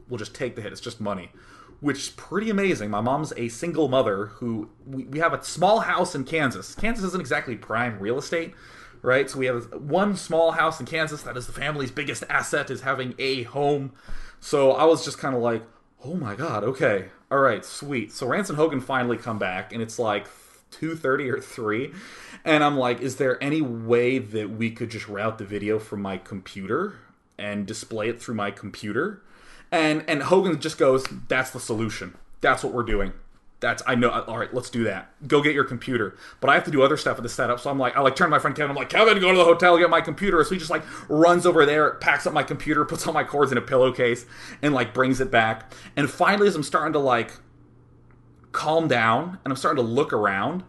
we'll just take the hit. It's just money, which is pretty amazing. My mom's a single mother who we have a small house in Kansas. Kansas isn't exactly prime real estate, right? So we have one small house in Kansas that is the family's biggest asset, is having a home. So I was just kind of like, oh my god, okay, all right, sweet. So Rance and Hogan finally come back, and it's like 2:30 or 3, and I'm like, is there any way that we could just route the video from my computer and display it through my computer? And Hogan just goes, that's the solution. That's what we're doing. I know. All right, let's do that. Go get your computer. But I have to do other stuff with the setup. So I turn to my friend Kevin. I'm like, Kevin, go to the hotel, get my computer. So he just runs over there, packs up my computer, puts all my cords in a pillowcase, and brings it back. And finally, as I'm starting to calm down and I'm starting to look around,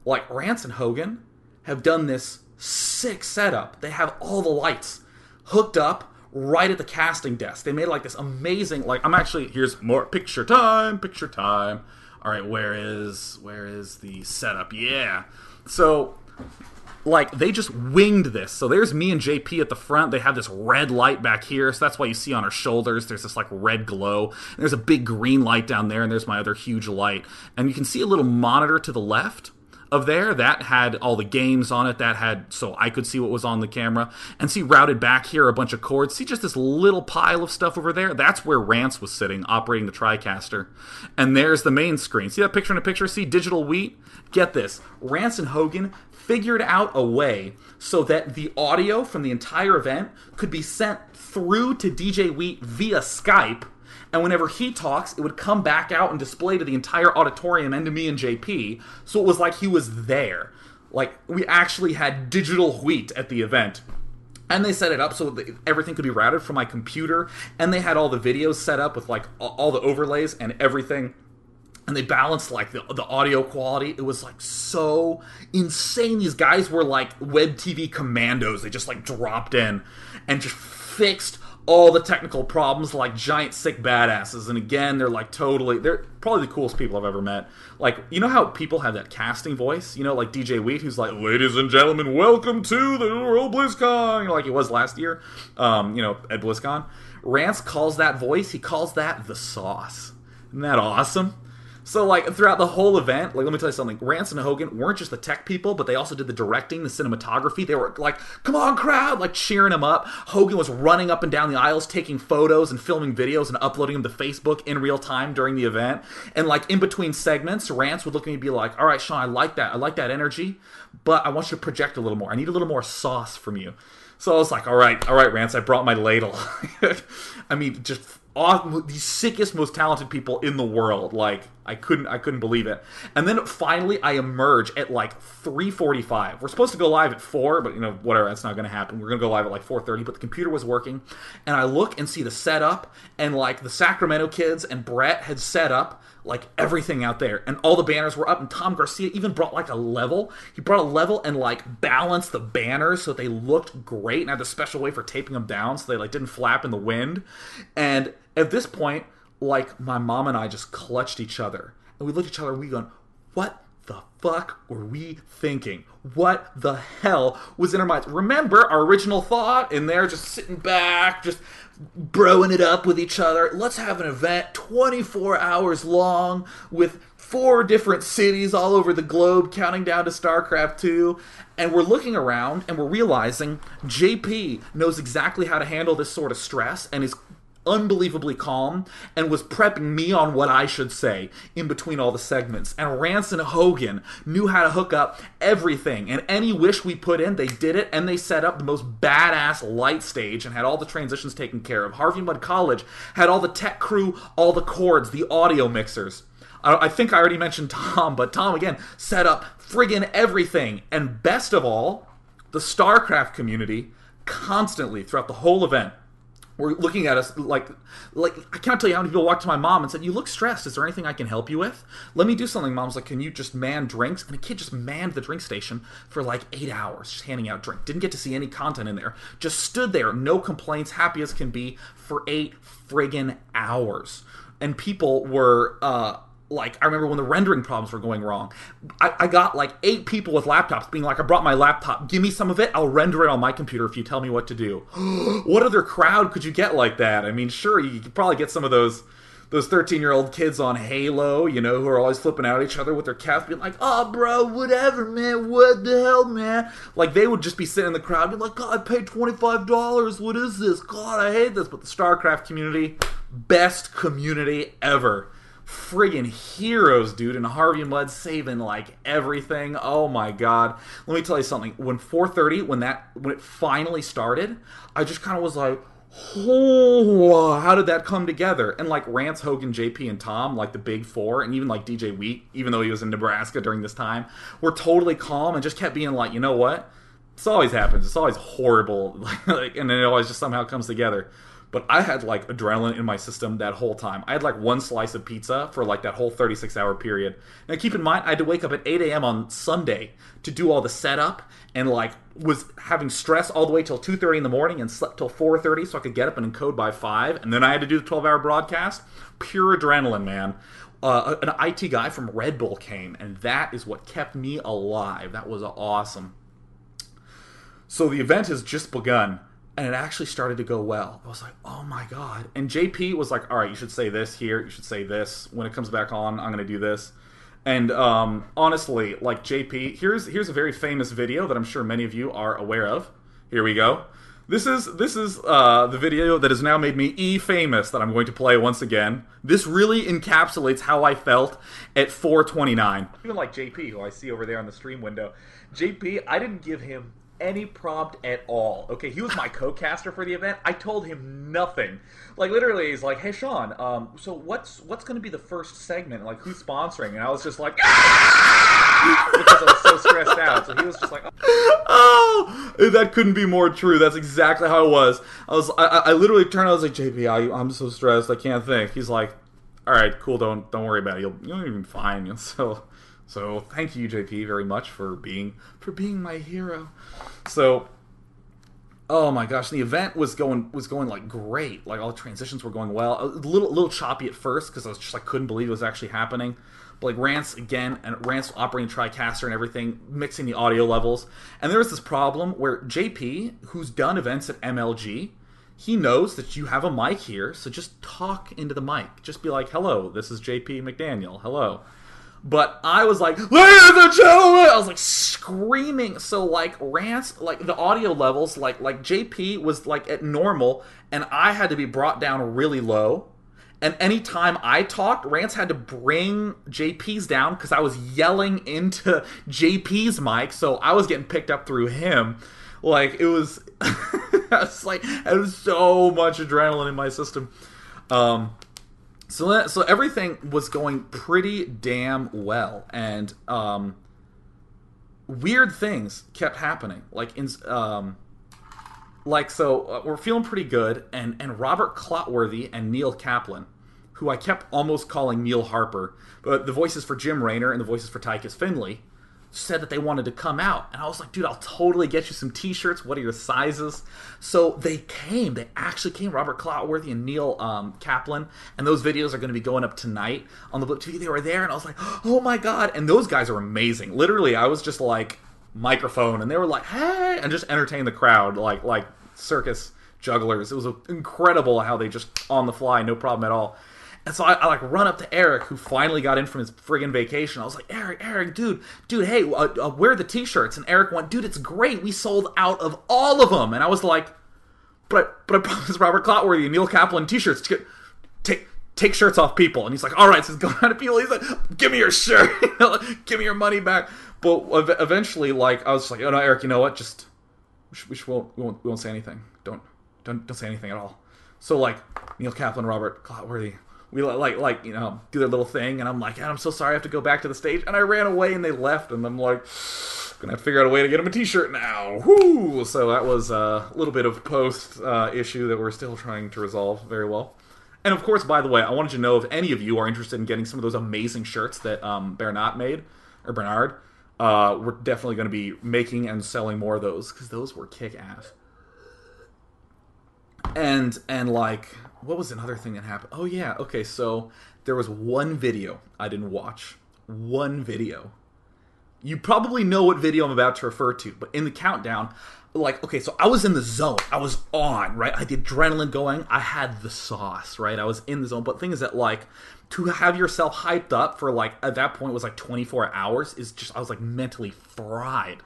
Rance and Hogan have done this sick setup. They have all the lights hooked up right at the casting desk. They made this amazing, here's more picture time. All right, where is the setup? Yeah. So, they just winged this. So there's me and JP at the front. They have this red light back here. So that's why you see on our shoulders, there's this red glow. And there's a big green light down there, and there's my other huge light. And you can see a little monitor to the left of there that had all the games on it, so I could see what was on the camera, and see routed back here a bunch of cords. See just this little pile of stuff over there? That's where Rance was sitting, operating the TriCaster. And there's the main screen. See that picture in a picture? See Digital Wheat? Get this. Rance and Hogan figured out a way so that the audio from the entire event could be sent through to DJ Wheat via Skype, and whenever he talks, it would come back out and display to the entire auditorium and to me and JP, so it was like he was there. We actually had digital wheat at the event. And they set it up so that everything could be routed from my computer, and they had all the videos set up with, all the overlays and everything. And they balanced, the audio quality. It was, so insane. These guys were, web TV commandos. They just, dropped in and just fixed all the technical problems like giant sick badasses. And again, they're they're probably the coolest people I've ever met. You know how people have that casting voice? Like DJ Wheat, who's ladies and gentlemen, welcome to the World BlizzCon, like he was last year, at BlizzCon. Rance calls that voice, he calls that the sauce. Isn't that awesome? So, throughout the whole event, let me tell you something. Rance and Hogan weren't just the tech people, but they also did the directing, the cinematography. They were come on, crowd, cheering him up. Hogan was running up and down the aisles, taking photos and filming videos and uploading them to Facebook in real time during the event. And, in between segments, Rance would look at me and be like, all right, Sean, I like that energy, but I want you to project a little more. I need a little more sauce from you. So I was like, all right, Rance, I brought my ladle. I mean, just the sickest, most talented people in the world. I couldn't believe it. And then finally I emerge at 3:45. We're supposed to go live at 4, but whatever, that's not going to happen. We're going to go live at 4:30, but the computer was working. And I look and see the setup, and the Sacramento kids and Brett had set up everything out there, and all the banners were up, and Tom Garcia even brought a level. He brought a level and balanced the banners so that they looked great, and had a special way for taping them down so they didn't flap in the wind. And at this point, my mom and I just clutched each other, and we looked at each other and we going, what the fuck were we thinking? What the hell was in our minds? Remember our original thought in there, just sitting back, just broing it up with each other. Let's have an event 24 hours long with 4 different cities all over the globe, counting down to StarCraft 2. And we're looking around and we're realizing JP knows exactly how to handle this sort of stress and is unbelievably calm and was prepping me on what I should say in between all the segments. And Rance and Hogan knew how to hook up everything, and any wish we put in, they did it, and they set up the most badass light stage and had all the transitions taken care of. Harvey Mudd College had all the tech crew, all the cords, the audio mixers. I think I already mentioned Tom, but Tom again set up friggin' everything. And best of all, the StarCraft community constantly throughout the whole event were looking at us like I can't tell you how many people walked to my mom and said, you look stressed, is there anything I can help you with? Let me do something. Mom's like, can you just man drinks? And a kid just manned the drink station for 8 hours, just handing out drink. Didn't get to see any content in there. Just stood there, no complaints, happy as can be, for 8 friggin' hours. And people were like, I remember when the rendering problems were going wrong. I got like 8 people with laptops being like, I brought my laptop, give me some of it, I'll render it on my computer if you tell me what to do. What other crowd could you get like that? I mean, sure, you could probably get some of those 13-year-old kids on Halo, you know, who are always flipping out at each other with their cats, being like, oh, bro, whatever, man, what the hell, man? Like, they would just be sitting in the crowd, being like, God, I paid $25, what is this? God, I hate this. But the StarCraft community, best community ever. Friggin' heroes, dude, and Harvey and Mudd saving, like, everything. Oh, my God. Let me tell you something. When 4:30, when it finally started, I just kind of was like, oh, how did that come together? And like Rance, Hogan, JP, and Tom, like the big four, and even like DJ Wheat, even though he was in Nebraska during this time, were totally calm and just kept being like, you know what? This always happens. It's always horrible. And then it always just somehow comes together. But I had like adrenaline in my system that whole time. I had like 1 slice of pizza for like that whole 36-hour period. Now keep in mind, I had to wake up at 8 a.m. on Sunday to do all the setup, and like was having stress all the way till 2:30 in the morning and slept till 4:30 so I could get up and encode by 5. And then I had to do the 12-hour broadcast. Pure adrenaline, man. An IT guy from Red Bull came, and that is what kept me alive. That was awesome. So the event has just begun. And it actually started to go well. I was like, oh my God. And JP was like, all right, you should say this here. You should say this. When it comes back on, I'm going to do this. And honestly, like JP, here's a very famous video that I'm sure many of you are aware of. Here we go. This is the video that has now made me E-famous that I'm going to play once again. This really encapsulates how I felt at 4:29. Even like JP, who I see over there on the stream window. JP, I didn't give him any prompt at all. Okay, he was my co-caster for the event. I told him nothing. Like literally, he's like, "Hey Sean, so what's going to be the first segment? Like, who's sponsoring?" And I was just like, "Ah!" because I was so stressed out. So he was just like, "Oh, that couldn't be more true." That's exactly how it was. I literally turned. I was like, "JP, I'm so stressed. I can't think." He's like, "All right, cool. Don't worry about it. You'll be fine." So thank you, JP, very much for being my hero. So, oh my gosh, the event was going like great. Like all the transitions were going well. A little choppy at first because I was just like couldn't believe it was actually happening. But like Rance operating TriCaster and everything, mixing the audio levels. And there was this problem where JP, who's done events at MLG, he knows that you have a mic here, so just talk into the mic. Just be like, "Hello, this is JP McDaniel. Hello." But I was like, "Ladies and gentlemen!" I was like screaming. So like Rance, like the audio levels, like JP was like at normal, and I had to be brought down really low. And anytime I talked, Rance had to bring JP's down because I was yelling into JP's mic, so I was getting picked up through him. Like it was, I was so much adrenaline in my system. So everything was going pretty damn well, and weird things kept happening. We're feeling pretty good, and Robert Clotworthy and Neil Kaplan, who I kept almost calling Neil Harper, but the voices for Jim Raynor and the voices for Tychus Finley, said that they wanted to come out. And I was like, dude, I'll totally get you some t-shirts. What are your sizes? So they came. They actually came. Robert Clotworthy and Neil Kaplan. And those videos are going to be going up tonight on the Blip TV. They were there, and I was like, oh my God. And those guys are amazing. Literally, I was just like, microphone. And they were like, hey, and just entertain the crowd like circus jugglers. It was incredible how they just on the fly, no problem at all. And so I like run up to Eric, who finally got in from his friggin' vacation. I was like, Eric, dude, hey, wear the t-shirts. And Eric went, dude, it's great. We sold out of all of them. And I was like, but I promised Robert Clotworthy and Neil Kaplan t-shirts to take shirts off people. And he's like, all right, so it's going out to people. He's like, give me your shirt. Give me your money back. But eventually, like, I was just like, oh no, Eric, you know what? Just, we won't say anything. Don't say anything at all. So like, Neil Kaplan, Robert Clotworthy, we like do their little thing, and I'm like, I'm so sorry, I have to go back to the stage, and I ran away, and they left, and I'm like, gonna have to figure out a way to get him a t-shirt now. Whoo! So that was a little bit of post issue that we're still trying to resolve very well. And of course, by the way, I wanted to know if any of you are interested in getting some of those amazing shirts that Bernard made, or Bernard. We're definitely going to be making and selling more of those, because those were kick-ass. And like, what was another thing that happened? Oh yeah, okay, so there was one video I didn't watch. One video. You probably know what video I'm about to refer to, but in the countdown, like, okay, so I was in the zone. I was on, right? I had the adrenaline going. I had the sauce, right? I was in the zone. But the thing is that, like, to have yourself hyped up for, like, at that point it was like 24 hours is just, I was like mentally fried.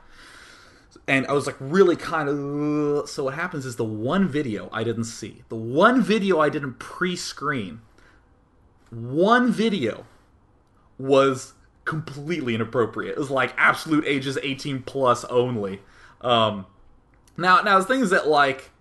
And I was like really kind of, so what happens is the one video I didn't see, the one video I didn't pre-screen, one video was completely inappropriate. It was like absolute ages 18 plus only. Now the thing is that, like,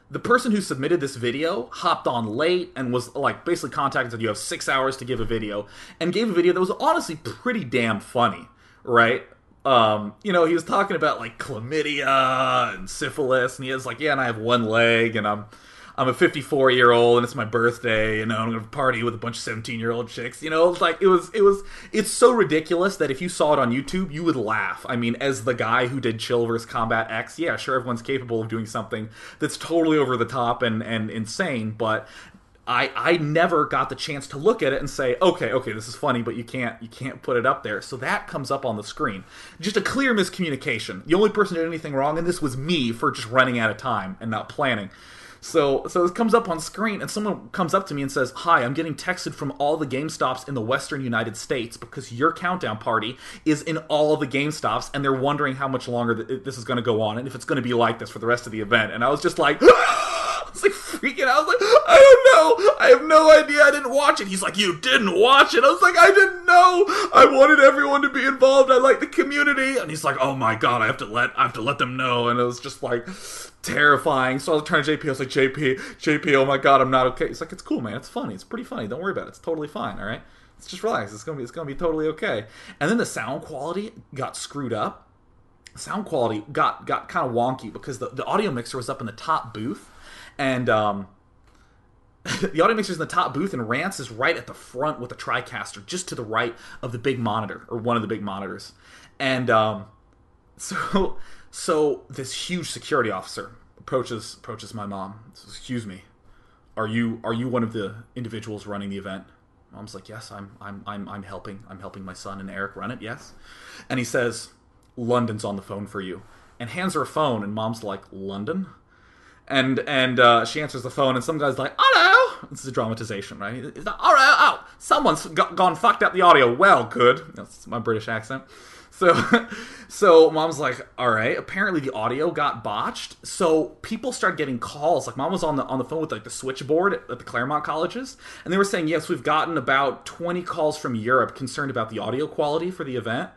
the person who submitted this video hopped on late and was, like, basically contacted that you have 6 hours to give a video, and gave a video that was honestly pretty damn funny, right? You know, he was talking about, like, chlamydia and syphilis, and he was like, yeah, and I have one leg, and I'm a 54-year-old, and it's my birthday, and I'm gonna party with a bunch of 17-year-old chicks. You know, like, it's so ridiculous that if you saw it on YouTube, you would laugh. I mean, as the guy who did Chill vs. Combat X, yeah, sure, everyone's capable of doing something that's totally over the top and insane, but I never got the chance to look at it and say, okay, this is funny, but you can't put it up there. So that comes up on the screen. Just a clear miscommunication. The only person who did anything wrong, and this was me for just running out of time and not planning. So it comes up on screen, and someone comes up to me and says, hi, I'm getting texted from all the GameStops in the western United States because your countdown party is in all the GameStops, and they're wondering how much longer this is going to go on, and if it's going to be like this for the rest of the event. And I was just like, I was like freaking out. I was like, I don't know. I have no idea. I didn't watch it. He's like, you didn't watch it? I was like, I didn't know. I wanted everyone to be involved. I like the community. And he's like, oh my god, I have to let them know. And it was just like terrifying. So I was turning to JP. I was like, JP, oh my god, I'm not okay. He's like, it's cool, man. It's funny. It's pretty funny. Don't worry about it. It's totally fine. All right. Let's just relax. It's gonna be totally okay. And then the sound quality got screwed up. Sound quality got kind of wonky because the audio mixer was up in the top booth. And the audio mixer's in the top booth, and Rance is right at the front with the TriCaster, just to the right of the big monitor, or one of the big monitors. And so this huge security officer approaches my mom. Says, excuse me, are you one of the individuals running the event? Mom's like, yes, I'm helping my son and Eric run it. Yes. And he says, London's on the phone for you, and hands her a phone. And Mom's like, London? And she answers the phone, and some guy's like, hello! This is a dramatization, right? He's like, all right, oh, someone's gone fucked up the audio. Well, good. That's my British accent. So Mom's like, all right, apparently the audio got botched. So people started getting calls. Like, Mom was on the phone with, like, the switchboard at the Claremont colleges, and they were saying, yes, we've gotten about 20 calls from Europe concerned about the audio quality for the event.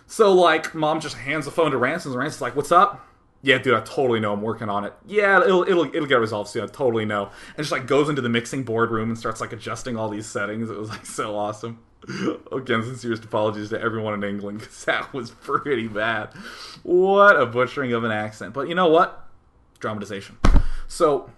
So, like, Mom just hands the phone to Rance, and Rance is like, what's up? Yeah, dude, I totally know. I'm working on it. Yeah, it'll get resolved soon. I totally know. And just, like, goes into the mixing board room and starts, like, adjusting all these settings. It was, like, so awesome. Again, sincerest apologies to everyone in England, because that was pretty bad. What a butchering of an accent. But you know what? Dramatization. So